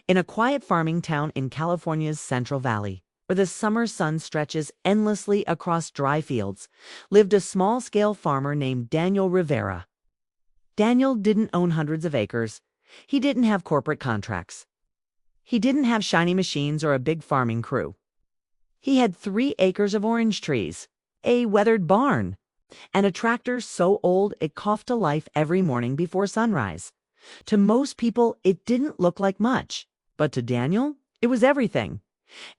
In a quiet farming town in California's Central Valley, where the summer sun stretches endlessly across dry fields, lived a small-scale farmer named Daniel Rivera. Daniel didn't own hundreds of acres. He didn't have corporate contracts. He didn't have shiny machines or a big farming crew. He had 3 acres of orange trees, a weathered barn, and a tractor so old it coughed to life every morning before sunrise. To most people, it didn't look like much, but to Daniel, it was everything.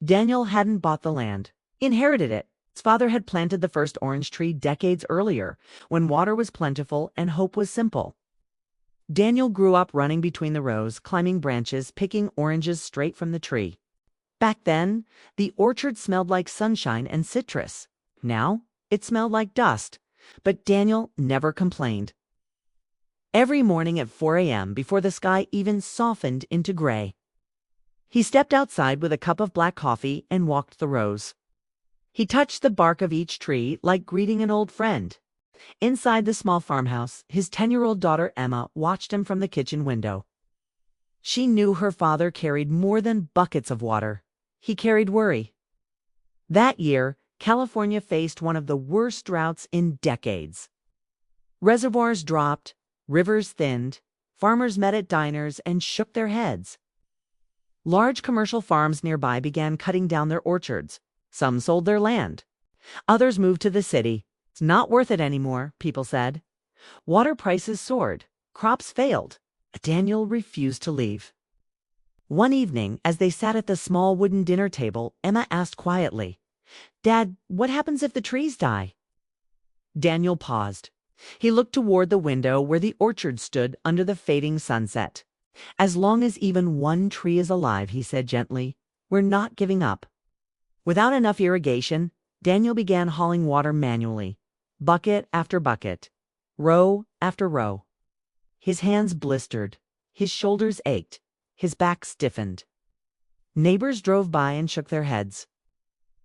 Daniel hadn't bought the land, he inherited it. His father had planted the first orange tree decades earlier, when water was plentiful and hope was simple. Daniel grew up running between the rows, climbing branches, picking oranges straight from the tree. Back then, the orchard smelled like sunshine and citrus. Now, it smelled like dust, but Daniel never complained. Every morning at 4 a.m., before the sky even softened into gray, he stepped outside with a cup of black coffee and walked the rows. He touched the bark of each tree like greeting an old friend. Inside the small farmhouse, his 10-year-old daughter Emma watched him from the kitchen window. She knew her father carried more than buckets of water. He carried worry. That year, California faced one of the worst droughts in decades. Reservoirs dropped, rivers thinned, farmers met at diners and shook their heads. Large commercial farms nearby began cutting down their orchards. Some sold their land. Others moved to the city. It's not worth it anymore, people said. Water prices soared. Crops failed. Daniel refused to leave. One evening, as they sat at the small wooden dinner table, Emma asked quietly, "Dad, what happens if the trees die?" Daniel paused. He looked toward the window where the orchard stood under the fading sunset. "As long as even one tree is alive," he said gently, "we're not giving up." Without enough irrigation, Daniel began hauling water manually, bucket after bucket, row after row. His hands blistered, his shoulders ached, his back stiffened. Neighbors drove by and shook their heads.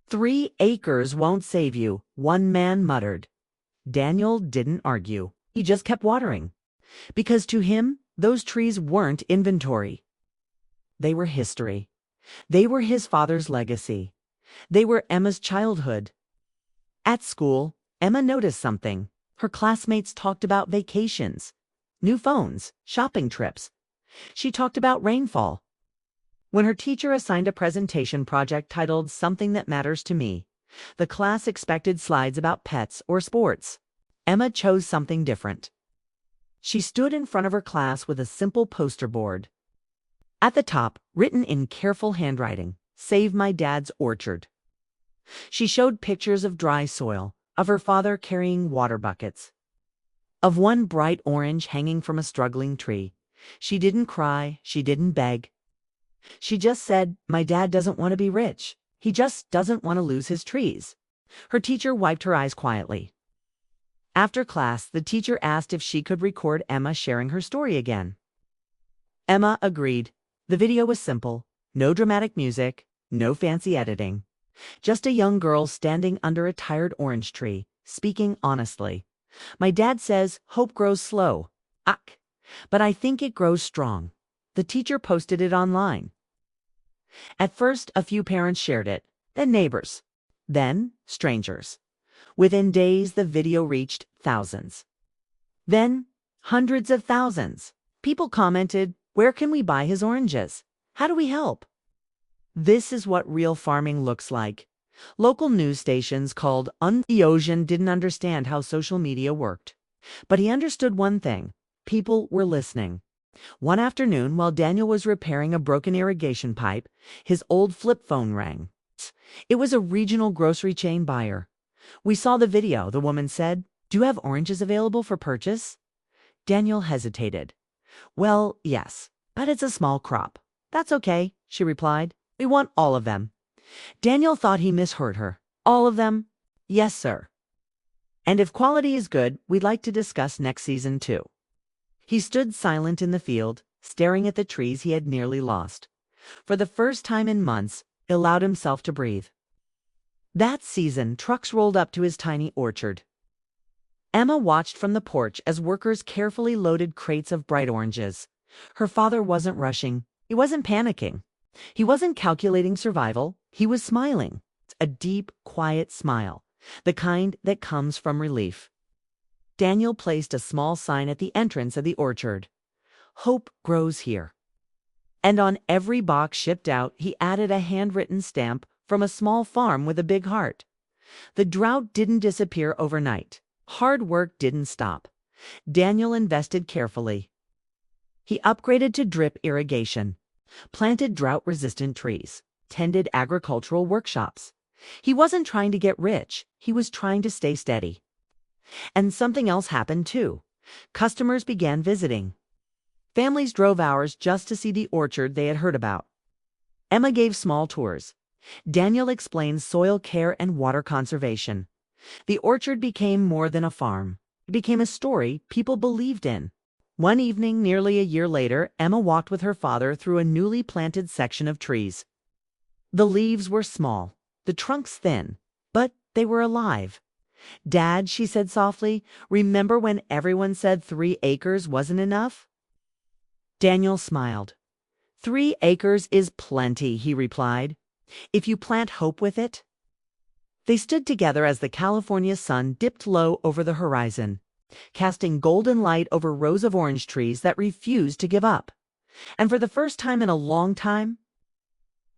"3 acres won't save you," one man muttered. Daniel didn't argue. He just kept watering. Because to him, those trees weren't inventory. They were history. They were his father's legacy. They were Emma's childhood. At school, Emma noticed something. Her classmates talked about vacations, new phones, shopping trips. She talked about rainfall. When her teacher assigned a presentation project titled "Something That Matters to Me," the class expected slides about pets or sports. Emma chose something different. She stood in front of her class with a simple poster board. At the top, written in careful handwriting, "Save my dad's orchard." She showed pictures of dry soil, of her father carrying water buckets, of one bright orange hanging from a struggling tree. She didn't cry, she didn't beg. She just said, "My dad doesn't want to be rich. He just doesn't want to lose his trees." Her teacher wiped her eyes quietly. After class, the teacher asked if she could record Emma sharing her story again. Emma agreed. The video was simple. No dramatic music, no fancy editing. Just a young girl standing under a tired orange tree, speaking honestly. "My dad says hope grows slow. But I think it grows strong." The teacher posted it online. At first, a few parents shared it, then neighbors, then strangers. Within days, the video reached thousands. Then, hundreds of thousands. People commented, "Where can we buy his oranges? How do we help?" This is what real farming looks like. Local news stations called Ocean didn't understand how social media worked. But he understood one thing. People were listening. One afternoon, while Daniel was repairing a broken irrigation pipe, his old flip phone rang. It was a regional grocery chain buyer. "We saw the video," the woman said. "Do you have oranges available for purchase?" Daniel hesitated. "Well, yes, but it's a small crop." "That's okay," she replied. "We want all of them." Daniel thought he misheard her. "All of them?" "Yes, sir. And if quality is good, we'd like to discuss next season too." He stood silent in the field, staring at the trees he had nearly lost. For the first time in months, he allowed himself to breathe. That season, trucks rolled up to his tiny orchard. Emma watched from the porch as workers carefully loaded crates of bright oranges. Her father wasn't rushing. He wasn't panicking. He wasn't calculating survival. He was smiling. A deep, quiet smile, the kind that comes from relief. Daniel placed a small sign at the entrance of the orchard. Hope grows here. And on every box shipped out, he added a handwritten stamp from a small farm with a big heart. The drought didn't disappear overnight. Hard work didn't stop. Daniel invested carefully. He upgraded to drip irrigation, planted drought-resistant trees, tended agricultural workshops. He wasn't trying to get rich. He was trying to stay steady. And something else happened too. Customers began visiting. Families drove hours just to see the orchard they had heard about. Emma gave small tours. Daniel explained soil care and water conservation. The orchard became more than a farm. It became a story people believed in. One evening, nearly a year later, Emma walked with her father through a newly planted section of trees. The leaves were small, the trunks thin, but they were alive. "Dad," she said softly, "remember when everyone said 3 acres wasn't enough?" Daniel smiled. 3 acres is plenty, he replied, if you plant hope with it. They stood together as the California sun dipped low over the horizon, casting golden light over rows of orange trees that refused to give up. And for the first time in a long time,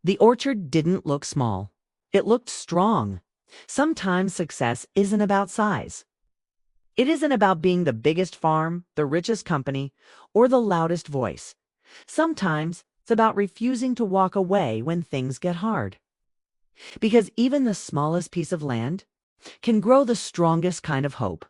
the orchard didn't look small. It looked strong. Sometimes success isn't about size. It isn't about being the biggest farm, the richest company, or the loudest voice. Sometimes it's about refusing to walk away when things get hard. Because even the smallest piece of land can grow the strongest kind of hope.